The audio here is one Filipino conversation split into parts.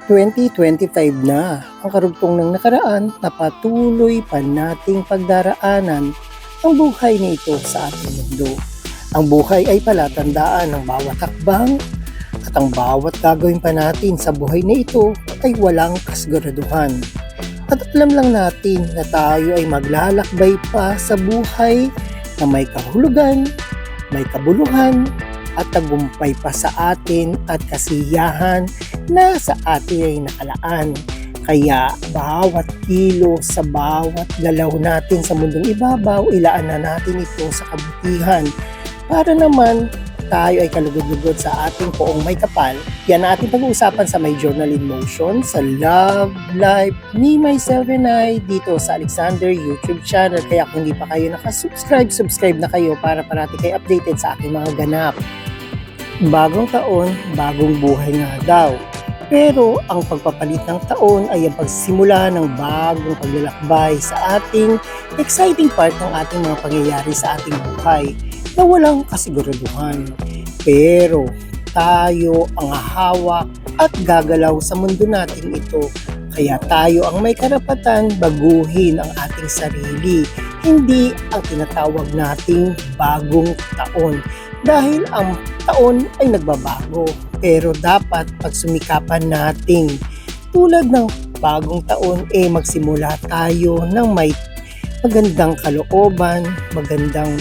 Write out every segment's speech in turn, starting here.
2025 na, ang karugtong ng nakaraan na patuloy pa nating pagdaraanan ang buhay nito sa ating mundo. Ang buhay ay palatandaan ng bawat hakbang at ang bawat gagawin pa natin sa buhay na ito ay walang kasiguraduhan. At alam lang natin na tayo ay maglalakbay pa sa buhay na may kahulugan, may kabuluhan, at tagumpay pa sa atin at kasiyahan na sa atin ay nakalaan. Kaya bawat kilo sa bawat galaw natin sa mundong ibabaw, ilaan na natin ito sa kabutihan para naman tayo ay kalugod-lugod sa ating poong may kapal. Yan ang ating pag-uusapan sa My Journal in Motion, sa Love Life, Me, Myself, and I, dito sa Alexander YouTube channel. Kaya kung hindi pa kayo nakasubscribe, subscribe na kayo para parati kayo updated sa aking mga ganap. Bagong taon, bagong buhay nga daw. Pero ang pagpapalit ng taon ay ang pagsimula ng bagong paglalakbay sa ating exciting part ng ating mga pangyayari sa ating buhay na walang kasiguraduhan. Pero tayo ang hahawak at gagalaw sa mundo natin ito. Kaya tayo ang may karapatan baguhin ang ating sarili, hindi ang tinatawag nating bagong taon. Dahil ang taon ay nagbabago, pero dapat pagsumikapan nating tulad ng bagong taon magsimula tayo ng may magandang kalooban, magandang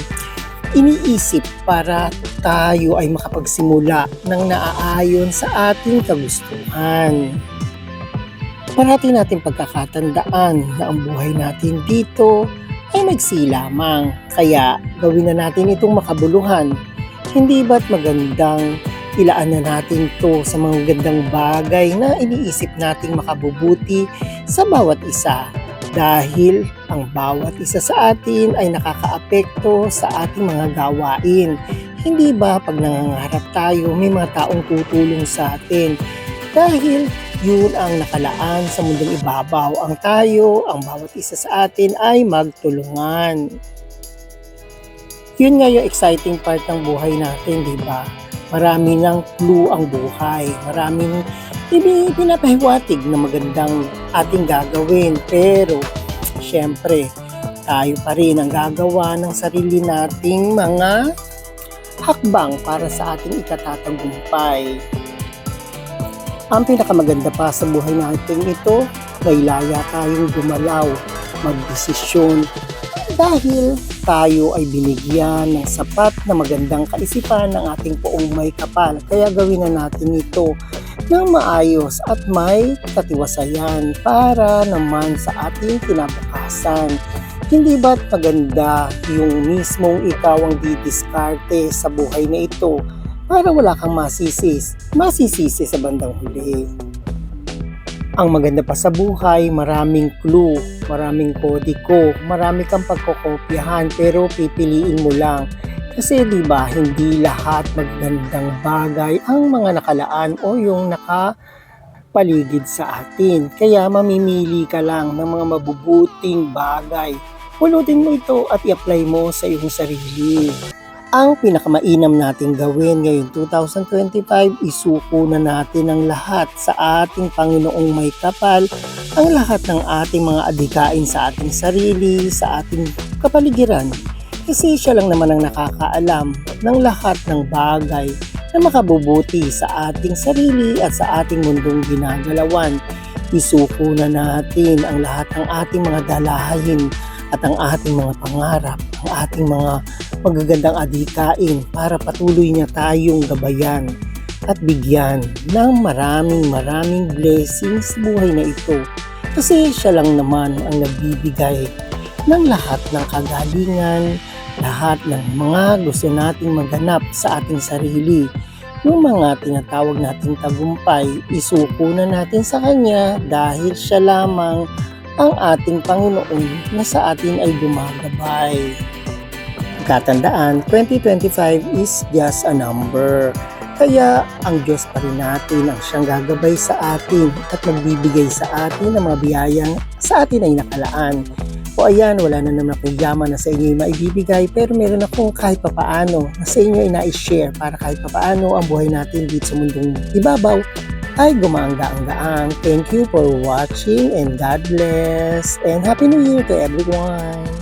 iniisip para tayo ay makapagsimula ng naaayon sa ating kagustuhan. Parati natin pagkakatandaan na ang buhay natin dito ay maiksi lamang, kaya gawin na natin itong makabuluhan. Hindi ba't magandang ilaan na natin to sa mga gandang bagay na iniisip nating makabubuti sa bawat isa? Dahil ang bawat isa sa atin ay nakakaapekto sa ating mga gawain. Hindi ba pag nangangarap tayo, may mga taong tutulong sa atin? Dahil yun ang nakalaan sa mundong ibabaw. Ang tayo, ang bawat isa sa atin ay magtulungan. Yun nga yung exciting part ng buhay natin, di ba? Marami ng clue ang buhay. Maraming pinapahiwatig na magandang ating gagawin. Pero, syempre, tayo pa rin ang gagawa ng sarili nating mga hakbang para sa ating ikatatagumpay. Ang pinakamaganda pa sa buhay natin ito, may laya tayong gumalaw, magdesisyon, dahil tayo ay binigyan ng sapat na magandang kaisipan ng ating poong may kapal. Kaya gawin na natin ito ng maayos at may katiwasayan para naman sa ating kinabukasan. Hindi ba't maganda yung mismong ikaw ang didiskarte sa buhay na ito para wala kang masisisi sa bandang huli? Ang maganda pa sa buhay, maraming clue, maraming kodiko, marami kang pagkokopyahan, pero pipiliin mo lang. Kasi di ba hindi lahat magandang bagay ang mga nakalaan o yung nakapaligid sa atin. Kaya mamimili ka lang ng mga mabubuting bagay. Pulutin mo ito at i-apply mo sa iyong sarili. Ang pinakamainam nating gawin ngayong 2025, isuko na natin ang lahat sa ating Panginoong may kapal, ang lahat ng ating mga adhikain sa ating sarili, sa ating kapaligiran. Kasi siya lang naman ang nakakaalam ng lahat ng bagay na makabubuti sa ating sarili at sa ating mundong ginagalawan. Isuko na natin ang lahat ng ating mga dalahin at ang ating mga pangarap, ang ating mga magagandang adhikain para patuloy niya tayong gabayan at bigyan ng maraming blessings sa buhay na ito. Kasi siya lang naman ang nagbibigay ng lahat ng kagalingan, lahat ng mga gusto nating maganap sa ating sarili. Yung mga tinatawag nating tagumpay, isuko na natin sa Kanya dahil siya lamang ang ating Panginoon na sa atin ay gumagabay. Katandaan, 2025 is just a number. Kaya ang Diyos pa rin natin ang siyang gagabay sa atin at magbibigay sa atin ng mga biyayang sa atin ay nakalaan. O ayan, wala na naman akong yaman na sa inyo yung maibibigay, pero meron akong kahit papaano na sa inyo ay na-share para kahit papaano ang buhay natin dito sa mundong ibabaw ay gumaang-gaang. Thank you for watching and God bless and Happy New Year to everyone!